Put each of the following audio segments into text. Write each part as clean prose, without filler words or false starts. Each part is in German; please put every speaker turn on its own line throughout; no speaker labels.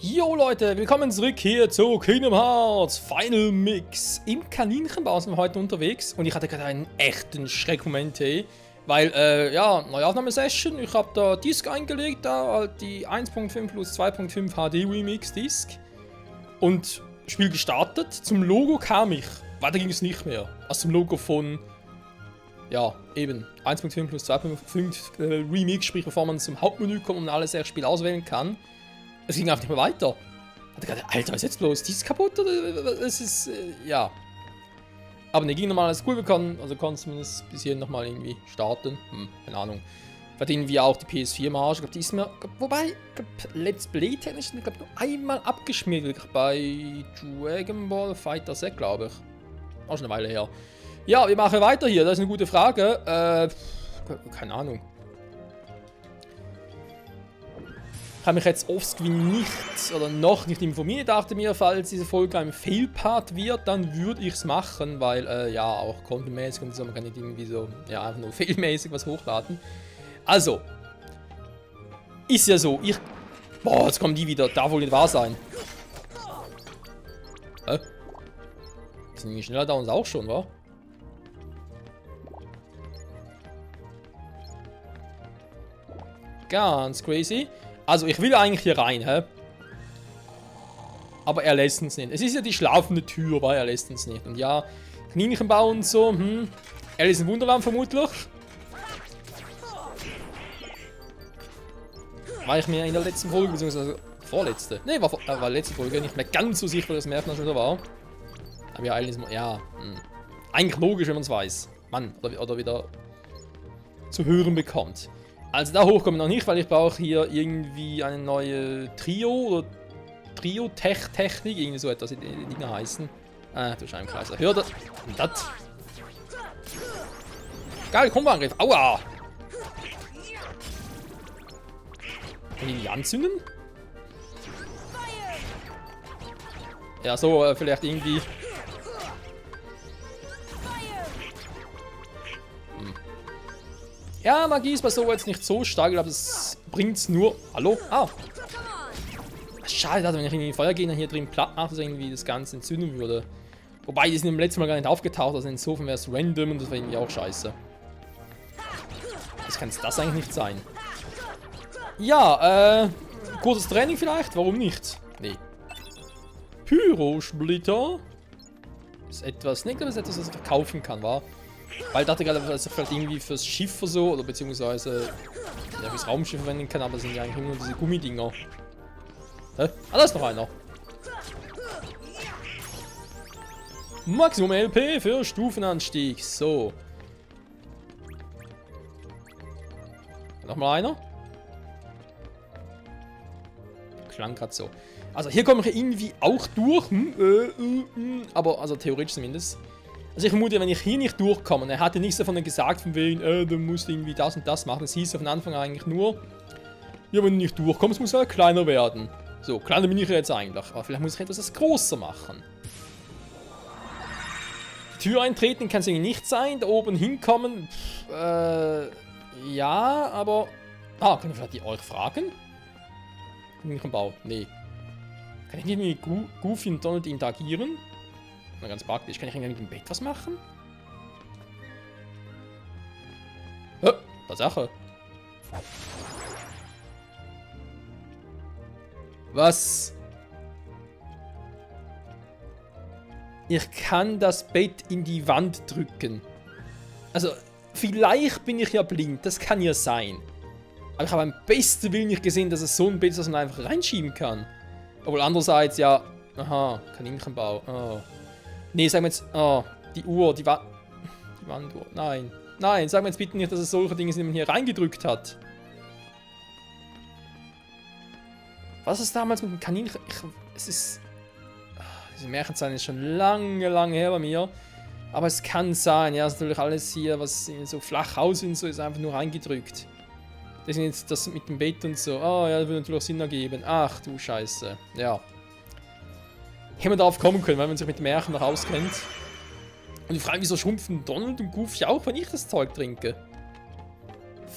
Jo Leute, willkommen zurück hier zu Kingdom Hearts Final Mix. Im Kaninchenbau sind wir heute unterwegs und ich hatte gerade einen echten Schreckmoment, hey. Weil, ja, neue Aufnahmesession, ich habe da Disc eingelegt, da halt die 1.5 plus 2.5 HD Remix Disc. Und Spiel gestartet, zum Logo kam ich, weiter ging es nicht mehr. Also zum Logo von, ja, eben 1.5 plus 2.5 Remix, sprich bevor man zum Hauptmenü kommt und alles erst Spiel auswählen kann. Es ging einfach nicht mehr weiter. Ich dachte, Alter, was ist jetzt bloß? Die ist kaputt oder? Es ist, ja. Aber ne, ging nochmal alles cool. Wir konnten, also konnten zumindest bis hierhin nochmal irgendwie starten. Keine Ahnung. Verdienen wir auch die PS4-Marge. Ich glaube, die ist mir, wobei, Let's Play technisch, ich glaube, nur einmal abgeschmiert, wirklich bei Dragon Ball Fighter Z, glaube ich. Auch schon eine Weile her. Ja, wir machen weiter hier. Das ist eine gute Frage. Keine Ahnung. Ich habe mich jetzt offscreen nicht oder noch nicht informiert. Dachte mir, falls diese Folge ein Fail-Part wird, dann würde ich es machen, weil, ja, auch contentmäßig und so, man kann nicht irgendwie so, ja, einfach nur failmäßig was hochladen. Also, ist ja so, boah, jetzt kommen die wieder, darf wohl nicht wahr sein. Hä? Sind irgendwie schneller da uns auch schon, wa? Ganz crazy. Also, ich will eigentlich hier rein, hä? Aber er lässt uns nicht. Es ist ja die schlafende Tür, aber er lässt uns nicht. Und ja, Kaninchenbau und so, Er ist ein Wunderland vermutlich. War ich mir in der letzten Folge, beziehungsweise vorletzte. Ne, war letzte Folge nicht mehr ganz so sicher, dass Märchen schon so war. Aber ja, eigentlich, ja, eigentlich logisch, wenn man es weiß. Mann, oder wieder zu hören bekommt. Also da hoch kommen wir noch nicht, weil ich brauche hier irgendwie eine neue Trio oder Trio-Technik, irgendwie so etwas, die Dinger heißen. Du Scheibenkleister. Hör das. Das. Geil, Komboangriff. Aua! Kann ich die anzünden? Ja, so, vielleicht irgendwie. Ja, Magie ist bei so jetzt nicht so stark, ich glaube, das bringt's nur. Hallo? Ah! Schade, dass wenn ich irgendwie Feuergegner hier drin platt mache, dass irgendwie das Ganze entzünden würde. Wobei, die sind im letzten Mal gar nicht aufgetaucht, also insofern wäre es random und das wäre irgendwie auch scheiße. Das kann das eigentlich nicht sein. Ja, kurzes Training vielleicht? Warum nicht? Nee. Pyrosplitter. Ist etwas, nicht, das ist etwas, was ich verkaufen kann, war. Weil ich dachte gerade, dass ich vielleicht irgendwie fürs Schiff oder so, oder beziehungsweise ja, fürs Raumschiff verwenden kann, aber das sind ja eigentlich nur diese Gummidinger. Hä? Ah, da ist noch einer. Maximum LP für Stufenanstieg. So. Nochmal einer. Klang gerade so. Also hier komme ich irgendwie auch durch. Aber, also theoretisch zumindest. Also ich vermute, wenn ich hier nicht durchkomme, und er hatte nichts davon gesagt, von wegen, du musst irgendwie das und das machen. Es hieß von Anfang an eigentlich nur, ja, wenn du nicht durchkommst, muss er kleiner werden. So, kleiner bin ich jetzt eigentlich. Aber vielleicht muss ich etwas größer machen. Die Tür eintreten kann es irgendwie nicht sein. Da oben hinkommen. Ja, aber. Ah, kann ich vielleicht die euch fragen? Bau. Nee. Kann ich nicht mit Goofy und Donald interagieren? Na, ganz praktisch. Kann ich irgendwie mit dem Bett was machen? Tatsache. Was? Ich kann das Bett in die Wand drücken. Also, vielleicht bin ich ja blind. Das kann ja sein. Aber ich habe am besten Willen nicht gesehen, dass es so ein Bett ist, das man einfach reinschieben kann. Obwohl andererseits, ja... Aha, Kaninchenbau. Oh. Nee, sagen wir jetzt... Oh, die Uhr, die Wanduhr. Nein. Nein, sagen wir jetzt bitte nicht, dass es solche Dinge sind, die man hier reingedrückt hat. Was ist damals mit dem Kaninchen? Es ist... Diese Märchenzeit ist schon lange, lange her bei mir. Aber es kann sein, ja, ist natürlich alles hier, was so flach aussieht und so, ist einfach nur reingedrückt. Das ist jetzt das mit dem Bett und so. Oh ja, das würde natürlich auch Sinn ergeben. Ach du Scheiße. Ja. Hätte man darauf kommen können, weil man sich mit Märchen noch auskennt. Und ich frage mich, wieso schrumpfen Donald und Goofy auch, wenn ich das Zeug trinke?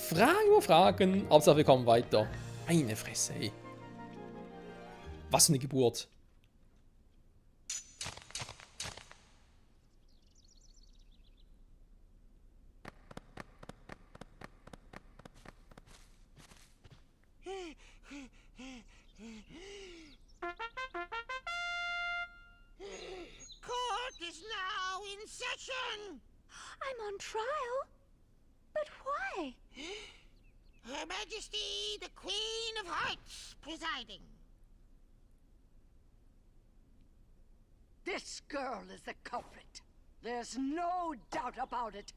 Fragen über Fragen. Hauptsache, wir kommen weiter. Meine Fresse, ey. Was eine Geburt.
Court is now in session.
I'm on trial? But why?
Her Majesty, the Queen of Hearts, presiding.
This girl is the culprit. There's no doubt about it.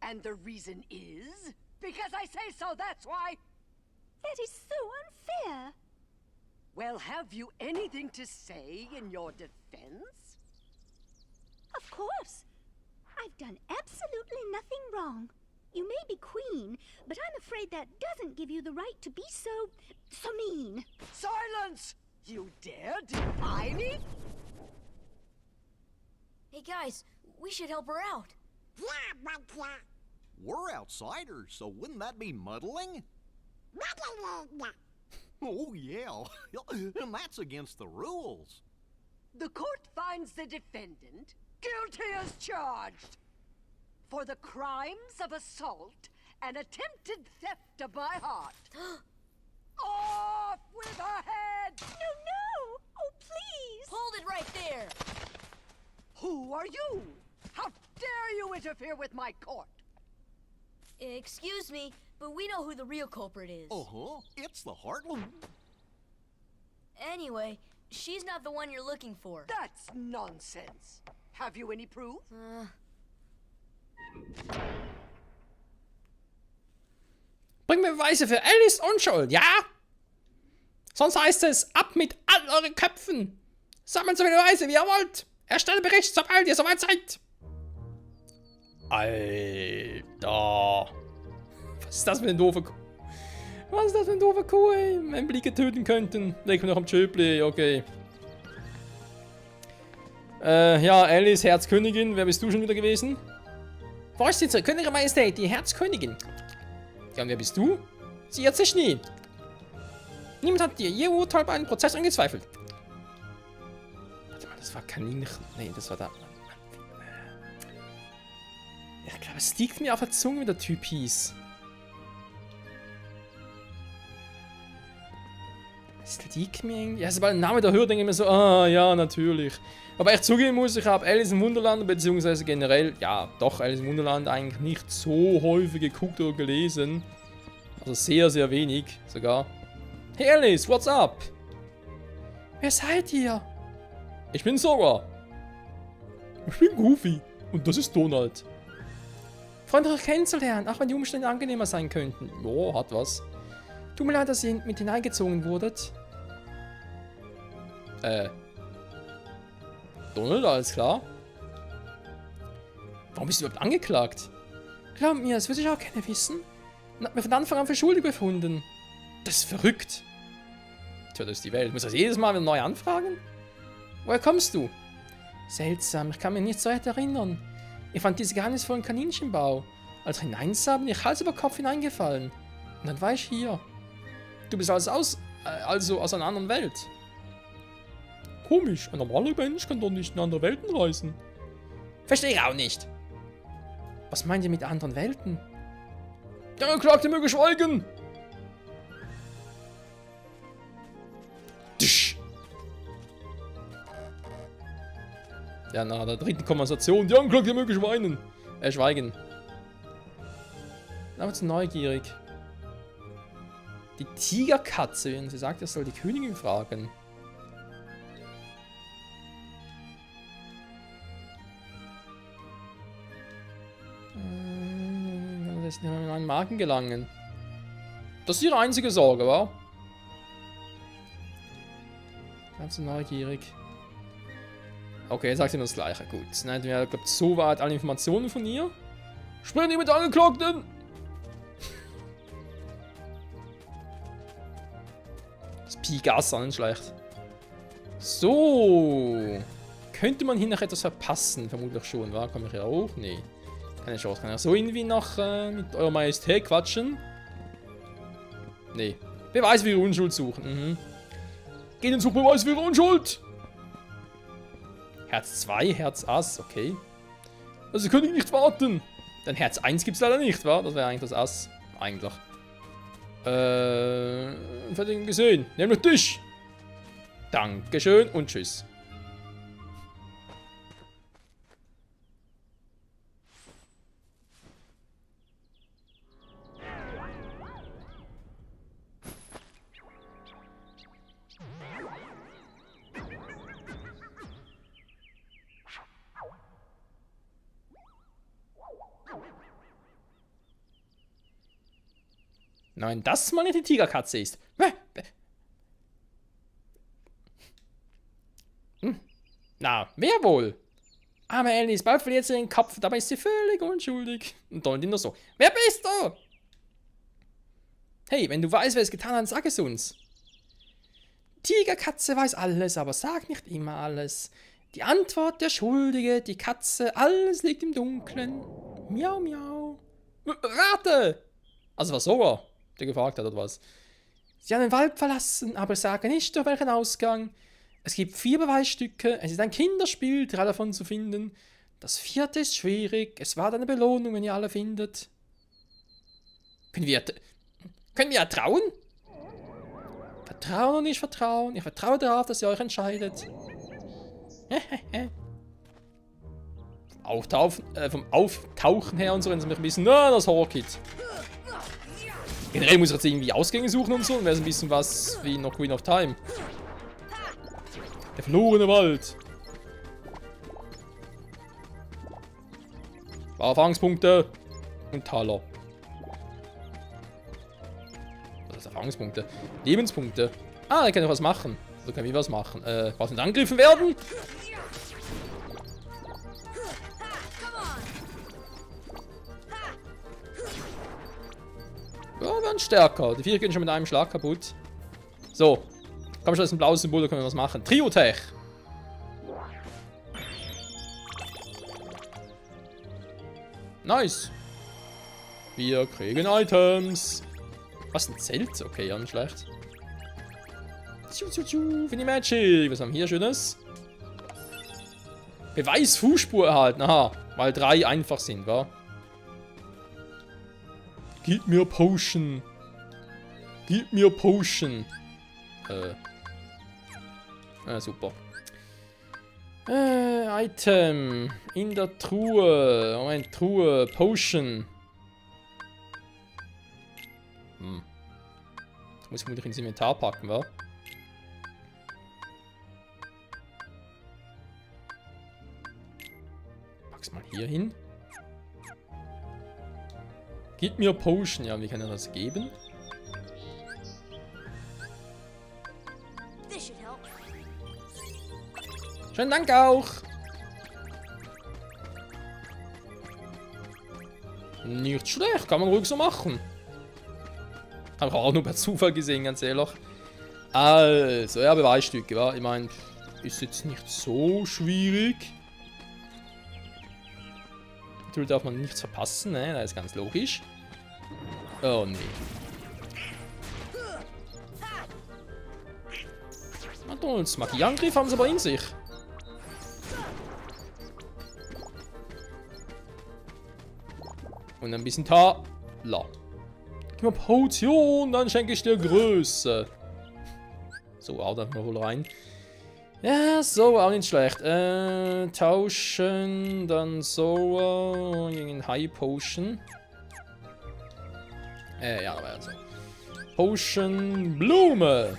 And the reason is? Because I say so, that's why.
That is so unfair.
Well, have you anything to say in your defense?
Of course. I've done absolutely nothing wrong. You may be queen, but I'm afraid that doesn't give you the right to be so mean.
Silence! You dare defy me?
Hey guys, we should help her out.
We're outsiders, so wouldn't that be muddling? Oh, yeah. And that's against the rules.
The court finds the defendant guilty as charged for the crimes of assault and attempted theft of my heart. Off with her head!
No! Oh, please!
Hold it right there!
Who are you? How dare you interfere with my court?
Excuse me, but we know who the real culprit is.
Uh-huh. It's the Heartland.
Anyway, she's not the one you're looking for.
That's nonsense. Have you any proof?
Bring mir Beweise für Alice Unschuld, ja? Sonst heißt es, ab mit all euren Köpfen. Sammelt so viele Beweise, wie ihr wollt. Erstelle Bericht, sobald ihr soweit seid. Alter. Was ist das für eine doofe Kuh? Was ist das für eine doofe Kuh, ey? Wenn wir die töten könnten. Leg mir noch am Schöpli, okay. Ja, Alice, Herzkönigin. Wer bist du schon wieder gewesen? Vorsitzer, Königin Majestät, die Herzkönigin. Ja, und wer bist du? Sie irrt sich nie. Niemand hat dir ihr Urteil bei einem Prozess angezweifelt. Warte mal, das war Kaninchen. Nee, das war da. Ich glaube, es liegt mir auf der Zunge, wie der Typ hieß. Es liegt mir irgendwie. Ja, sobald ein Name da hört, denke ich mir so, ah, ja, natürlich. Aber ich zugeben muss, ich habe Alice im Wunderland, beziehungsweise generell, ja, doch, Alice im Wunderland eigentlich nicht so häufig geguckt oder gelesen. Also sehr, sehr wenig sogar. Hey Alice, what's up? Wer seid ihr? Ich bin Sora. Ich bin Goofy. Und das ist Donald. Freut euch kennenzulernen, auch wenn die Umstände angenehmer sein könnten. Jo, hat was. Tut mir leid, dass ihr mit hineingezogen wurdet. Donald, alles klar. Warum bist du überhaupt angeklagt? Glaub mir, das würde ich auch gerne wissen. Man hat mir von Anfang an für schuldig befunden. Das ist verrückt. Tja, das ist die Welt. Ich muss das jedes Mal wieder neu anfragen? Woher kommst du? Seltsam, ich kann mich nicht so recht erinnern. Ich fand diese geheimnisvollen Kaninchenbau. Als ich hineinsah, bin ich Hals über Kopf hineingefallen. Und dann war ich hier. Du bist also aus einer anderen Welt. Komisch, ein normaler Mensch kann doch nicht in andere Welten reisen. Verstehe ich auch nicht. Was meint ihr mit anderen Welten? Der Angeklagte möge schweigen! Tsch. Ja, nach der dritten Konversation, die Angeklagte möge schweigen. Schweigen. Aber zu neugierig. Die Tigerkatze, wenn sie sagt, er soll die Königin fragen. Das ist nicht mehr in einen Marken gelangen. Das ist ihre einzige Sorge, wa? Ganz neugierig. Okay, jetzt sagt sie nur das Gleiche. Gut. Dann hätten wir, glaube ich, soweit alle Informationen von ihr. Sprechen die mit der Angeklagten! Das Pigas an, schlecht. So. Könnte man hier noch etwas verpassen? Vermutlich schon, wa? Komme ich hier hoch? Nee. Keine Chance. Kann ich so irgendwie noch mit eurer Majestät quatschen? Nee. Beweis für ihre Unschuld suchen. Mhm. Genensuchbeweis für ihre Unschuld. Herz 2, Herz Ass, okay. Also könnte ich nicht warten. Denn Herz 1 gibt's leider nicht, wa? Das wäre eigentlich das Ass. Eigentlich. Fertig gesehen. Nämlich dich. Dankeschön und tschüss. Nein, das mal nicht die Tigerkatze ist. Na, wer wohl? Arme Alice, bald verliert sie den Kopf, dabei ist sie völlig unschuldig. Und Donald nur so, wer bist du? Hey, wenn du weißt, wer es getan hat, sag es uns. Tigerkatze weiß alles, aber sagt nicht immer alles. Die Antwort der Schuldige, die Katze, alles liegt im Dunkeln. Miau, miau. Rate! Also was so der gefragt hat, oder was? Sie haben den Wald verlassen, aber sage nicht durch welchen Ausgang. Es gibt 4 Beweisstücke, es ist ein Kinderspiel, 3 davon zu finden. Das 4. ist schwierig, es war eine Belohnung, wenn ihr alle findet. Können wir trauen? Vertrauen und nicht vertrauen. Ich vertraue darauf, dass ihr euch entscheidet. Vom Auftauchen her und so, wenn sie mich ein bisschen, das Horror-Kit. Generell muss ich jetzt irgendwie Ausgänge suchen und so, und wäre es ein bisschen was wie noch Queen of Time. Der verlorene Wald. Erfahrungspunkte und Taler. Was ist Erfahrungspunkte? Lebenspunkte. Ah, da kann ich was machen. So kann ich was machen. Was mit angegriffen werden? Ja, wir werden stärker. Die 4 gehen schon mit einem Schlag kaputt. So. Komm schon, das ist ein blaues Symbol, da können wir was machen. Triotech. Nice. Wir kriegen Items. Was, ein Zelt? Okay, ja, nicht schlecht. Für die Magic. Was haben wir hier Schönes? Beweis Fußspur erhalten. Aha, weil 3 einfach sind, wa? Gib mir Potion. Gib mir Potion. Super. Item. In der Truhe. Moment, Truhe. Potion. Das muss ich vermutlich ins Inventar packen, wa? Pack's mal hier hin. Gib mir Potion. Ja, wie kann er das geben? Schönen Dank auch. Nicht schlecht, kann man ruhig so machen. Habe ich auch nur per Zufall gesehen, ganz ehrlich. Also, ja, Beweisstücke, wa? Ich meine, ist jetzt nicht so schwierig. Natürlich darf man nichts verpassen, ne? Das ist ganz logisch. Oh, nee. McDonalds, Magieangriff haben sie aber in sich. Und ein bisschen Taler. Gib mir Potion, dann schenke ich dir Größe. So, auch da mal wohl rein. Ja, so, auch nicht schlecht. Tauschen, dann so, gegen High Potion. Ja, aber also. Potion, Blume.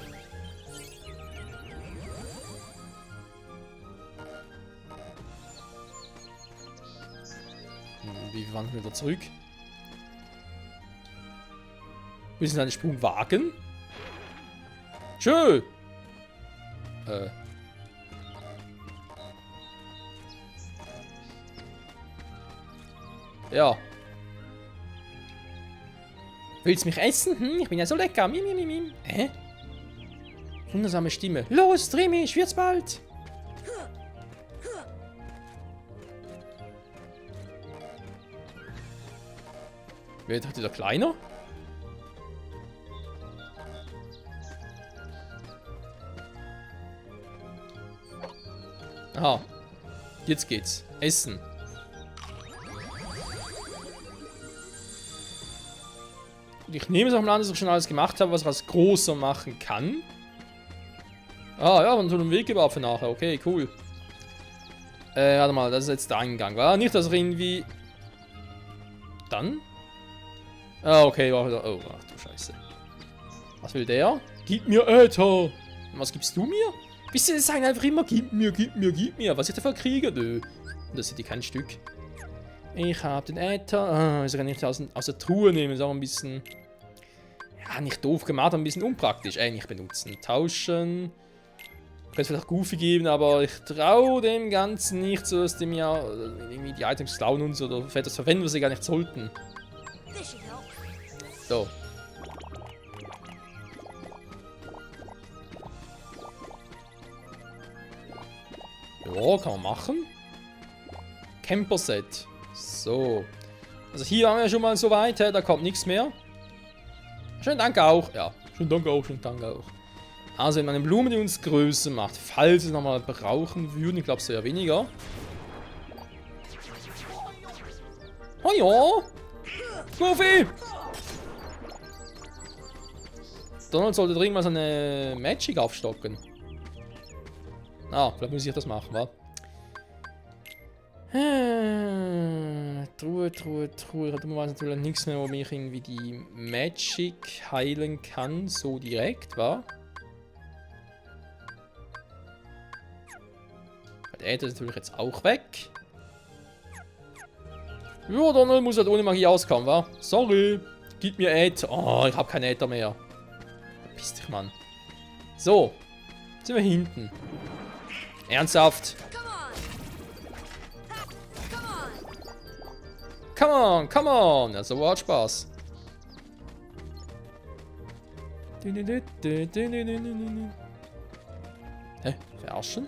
Wie wandern wir wieder zurück? Müssen wir einen Sprung wagen? Schön! Ja. Willst du mich essen? Ich bin ja so lecker. Mim, mim, mim. Hä? Wundersame Stimme. Los, dreh mich, wird's bald. Wird halt wieder kleiner? Aha. Jetzt geht's. Essen. Ich nehme es auch mal an, dass ich schon alles gemacht habe, was ich als großer machen kann. Ah ja, und so einen Weggeber für nachher. Okay, cool. Warte mal, das ist jetzt der Eingang, war? Nicht, dass ich irgendwie... Dann? Ah, okay, war wieder... Oh, ach du Scheiße. Was will der? Gib mir Äther! Und was gibst du mir? Wisst ihr, die sagen einfach immer, gib mir, gib mir, gib mir. Was ich dafür kriege? Nö. Und das sind die kein Stück. Ich hab den Äther. Ah, ich kann nicht aus der Truhe nehmen, ist auch ein bisschen... Ja, nicht doof gemacht, aber ein bisschen unpraktisch. Nicht benutzen. Tauschen. Ich könnte es vielleicht Goofy geben, aber ich traue dem Ganzen nicht so, dass die mir irgendwie die Items klauen und so, oder für etwas verwenden, was sie gar nicht sollten. So. Ja, kann man machen. Camper-Set. So. Also hier haben wir schon mal so weit, da kommt nichts mehr. Schönen Dank auch. Ja, schönen Dank auch, schönen Dank auch. Also wenn man eine Blume, die uns größer macht, falls wir es nochmal brauchen würden, ich glaube eher weniger. Oh ja! Goofy! Donald sollte dringend mal seine Magic aufstocken. Ah, vielleicht muss ich das machen, wa? Truhe. Ich habe dummerweise natürlich nichts mehr, wo mich irgendwie die Magic heilen kann, so direkt, wa? Der Äther ist natürlich jetzt auch weg. Ja, Donald muss halt ohne Magie auskommen, wa? Sorry. Gib mir Äther. Oh, ich habe kein Äther mehr. Verpiss dich, Mann. So. Jetzt sind wir hinten. Ernsthaft. Come on. Ja, so hat Spaß. Hä? Verarschen?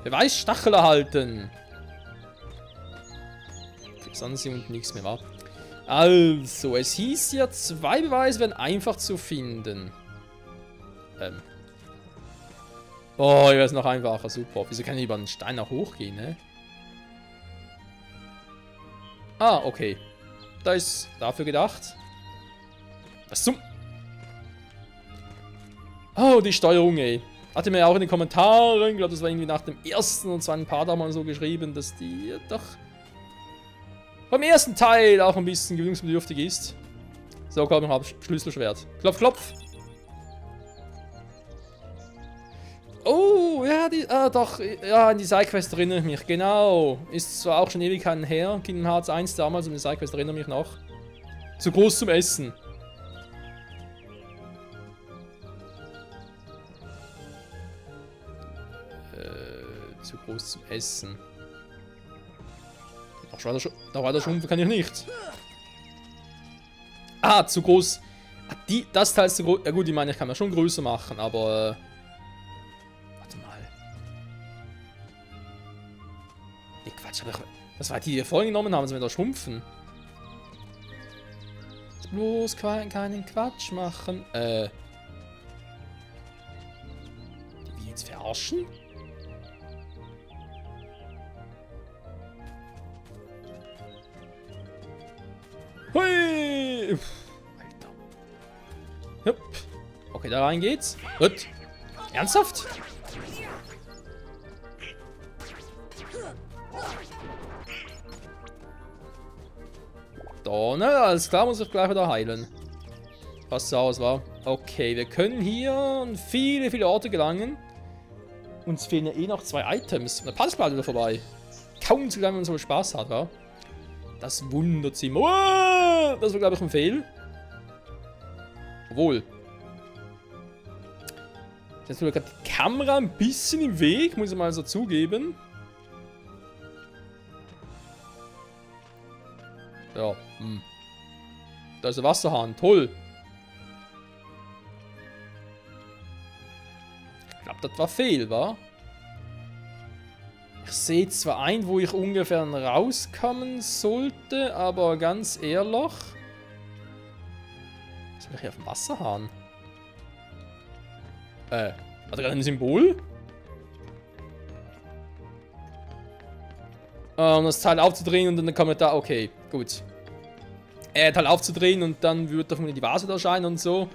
Beweis Stachel erhalten. Okay, sonst hier unten nichts mehr, wa? Also, es hieß ja, 2 Beweise wären einfach zu finden. Oh, hier wäre es noch einfacher, super. Wieso kann ich über einen Stein auch hochgehen, ne? Ah, okay. Da ist dafür gedacht. Was zum... Oh, die Steuerung, ey. Hatte mir ja auch in den Kommentaren, ich glaube, das war irgendwie nach dem ersten und zwar ein paar da mal so geschrieben, dass die doch beim ersten Teil auch ein bisschen gewöhnungsbedürftig ist. So, komm, ich habe Schlüsselschwert. Klopf, klopf. Oh, ja, doch, ja, an die Sidequest erinnere ich mich, genau. Ist zwar auch schon Ewigkeiten her, Kingdom Hearts 1 damals, und die Sidequest erinnere ich mich noch. Zu groß zum Essen. Zu groß zum Essen. Noch weiter schrumpfen kann ich nicht. Ah, zu groß. Das Teil ist zu groß. Ja gut, ich meine, ich kann mir schon größer machen, aber... warte mal. Nee, Quatsch, aber das war die, die wir vorhin genommen haben, wenn wir da schrumpfen. Jetzt bloß keinen Quatsch machen. Die wir jetzt verarschen? Hui! Alter. Hup. Okay, da rein geht's. Gut. Ernsthaft? Da, ne? Alles klar, muss ich gleich wieder heilen. Passt so aus, war. Okay, wir können hier an viele, viele Orte gelangen. Uns fehlen ja eh noch 2 Items. Und der Pass bleibt wieder vorbei. Kaum zu lange, wenn man so Spaß hat, wa? Das Wunderzimmer. Oh, das war, glaube ich, ein Fail. Obwohl. Jetzt ist gerade die Kamera ein bisschen im Weg, muss ich mal so zugeben. Ja, Da ist der Wasserhahn, toll. Ich glaube, das war Fail, wa? Ich sehe zwar ein, wo ich ungefähr rauskommen sollte, aber ganz ehrlich... bin hier auf dem Wasserhahn. Hat er gerade ein Symbol? Um das Teil aufzudrehen und dann kann man da. Okay, gut. Teil aufzudrehen und dann wird da die Vase da erscheinen und so.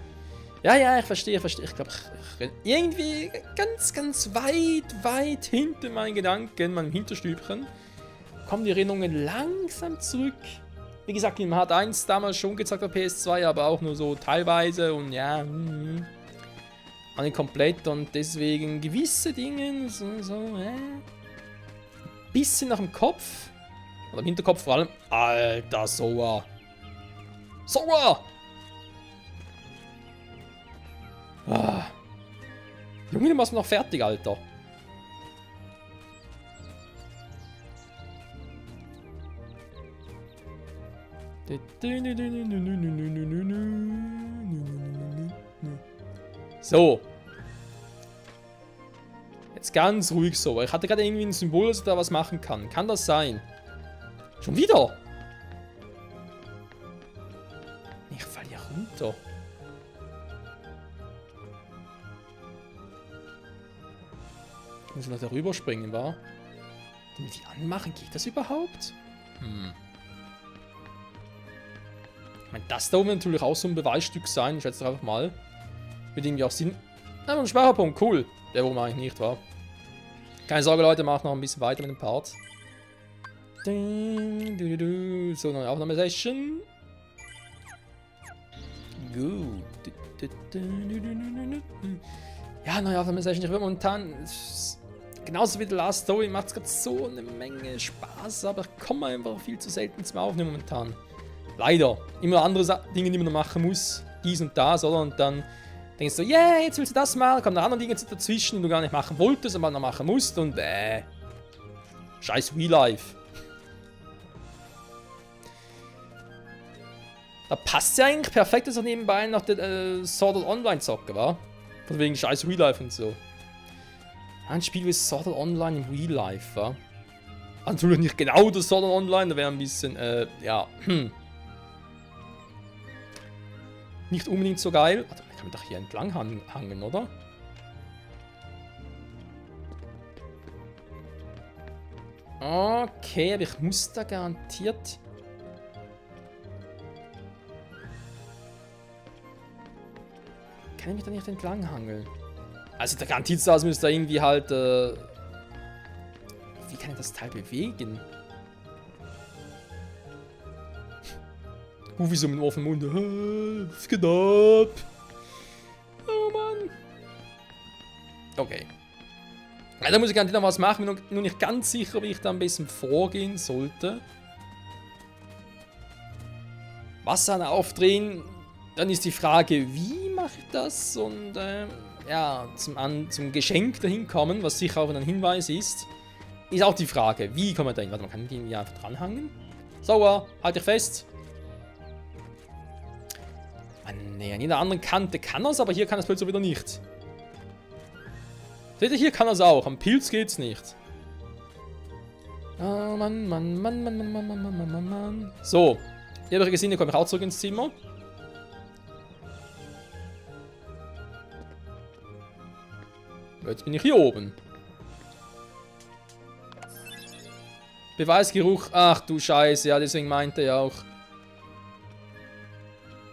Ja, ich verstehe. Ich glaube, ich irgendwie ganz weit hinter meinen Gedanken, meinem Hinterstübchen, kommen die Erinnerungen langsam zurück. Wie gesagt, man hat eins damals schon gezeigt auf PS2, aber auch nur so teilweise und ja, auch nicht komplett und deswegen gewisse Dinge bisschen nach dem Kopf, oder im Hinterkopf vor allem. Alter, Sora! Junge, du machst mich noch fertig, Alter. So. Jetzt ganz ruhig so. Ich hatte gerade irgendwie ein Symbol, dass ich da was machen kann. Kann das sein? Schon wieder? Ich fall hier runter. Ich muss noch darüber springen, wa? Damit die anmachen, geht das überhaupt? Ich meine, das da oben wird natürlich auch so ein Beweisstück sein. Ich schätze einfach mal. Wird irgendwie auch Sinn. Ah, ein Speicherpunkt, cool. Der wohl eigentlich nicht war. Keine Sorge, Leute, macht noch ein bisschen weiter mit dem Part. So, neue Aufnahmesession. Gut. Ja, neue Aufnahmesession. Ich würde momentan. Genauso wie The Last Story macht es gerade so eine Menge Spaß, aber ich komme einfach viel zu selten zum Aufnehmen momentan. Leider. Immer andere Dinge, die man noch machen muss. Dies und das, oder? Und dann denkst du, yeah, jetzt willst du das mal, kommen noch andere Dinge dazwischen, die du gar nicht machen wolltest, aber noch machen musst und scheiß Real Life. Da passt ja eigentlich perfekt, dass er nebenbei noch der Sword Art Online zocke, wa? Von wegen scheiß Real Life und so. Ein Spiel wie Sword Art Online im Real Life, wa? Also natürlich nicht genau das Sword Art Online, da wäre ein bisschen, ja, nicht unbedingt so geil. Warte, ich kann mich doch hier entlang hangen, oder? Okay, aber ich muss da garantiert. Kann ich mich da nicht entlang hangeln? Also da garantiert so, als müsste da irgendwie halt. Wie kann ich das Teil bewegen? Wie so mit dem offenen Mund. Was geht ab? Oh Mann. Okay. Ja, da muss ich garantiert noch was machen. Bin nur nicht ganz sicher, wie ich da ein bisschen vorgehen sollte. Wasser aufdrehen. Dann ist die Frage, wie mache ich das? Und ja, zum Geschenk dahin kommen, was sicher auch ein Hinweis ist. Ist auch die Frage, wie kommen wir da hin? Warte, man kann die einfach dranhangen. Sauer, halt dich fest. Nee, an jeder anderen Kante kann er es, aber hier kann er es plötzlich wieder nicht. Seht ihr, hier kann er es auch. Am Pilz geht's nicht. Oh Mann. So. Ihr habt gesehen, ihr kommt auch zurück ins Zimmer. Jetzt bin ich hier oben. Beweisgeruch. Ach du Scheiße. Ja, deswegen meinte er auch.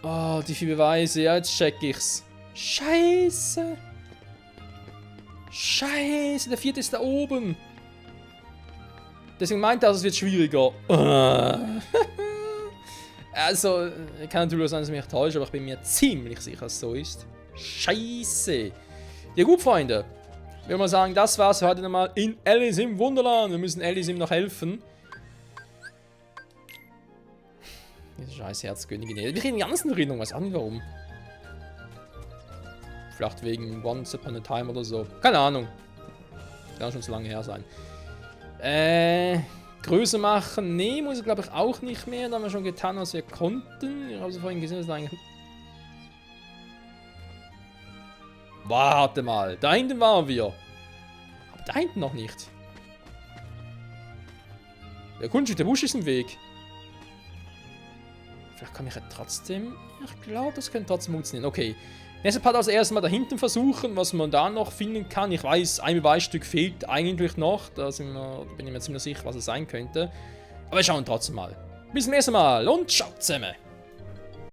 Oh, die vielen Beweise. Ja, jetzt check ich's. Scheiße. Scheiße, der vierte ist da oben. Deswegen meinte er, es wird schwieriger. Also, kann natürlich sein, dass ich mich täusche, aber ich bin mir ziemlich sicher, dass es so ist. Scheiße. Ja gut, Freunde. Ich würde mal sagen, das war's für heute nochmal in Alice im Wunderland. Wir müssen Alice ihm noch helfen. Diese scheiß Herzkönigin. Wir reden ganz in Erinnerung, weiß auch nicht warum. Vielleicht wegen Once Upon a Time oder so. Keine Ahnung. Kann schon so lange her sein. Größe machen. Nee, muss ich glaube ich auch nicht mehr. Da haben wir schon getan, was wir konnten. Ich habe es vorhin gesehen, dass eigentlich. Warte mal. Da hinten waren wir. Aber da hinten noch nicht. Der Kunststück, der Busch ist im Weg. Vielleicht kann ich ja trotzdem... Ich glaube, das könnte trotzdem funktionieren. Okay. Nächster Part als erstes mal da hinten versuchen, was man da noch finden kann. Ich weiß, ein Beweisstück fehlt eigentlich noch. Da bin ich mir ziemlich sicher, was es sein könnte. Aber wir schauen trotzdem mal. Bis zum nächsten Mal und ciao zusammen.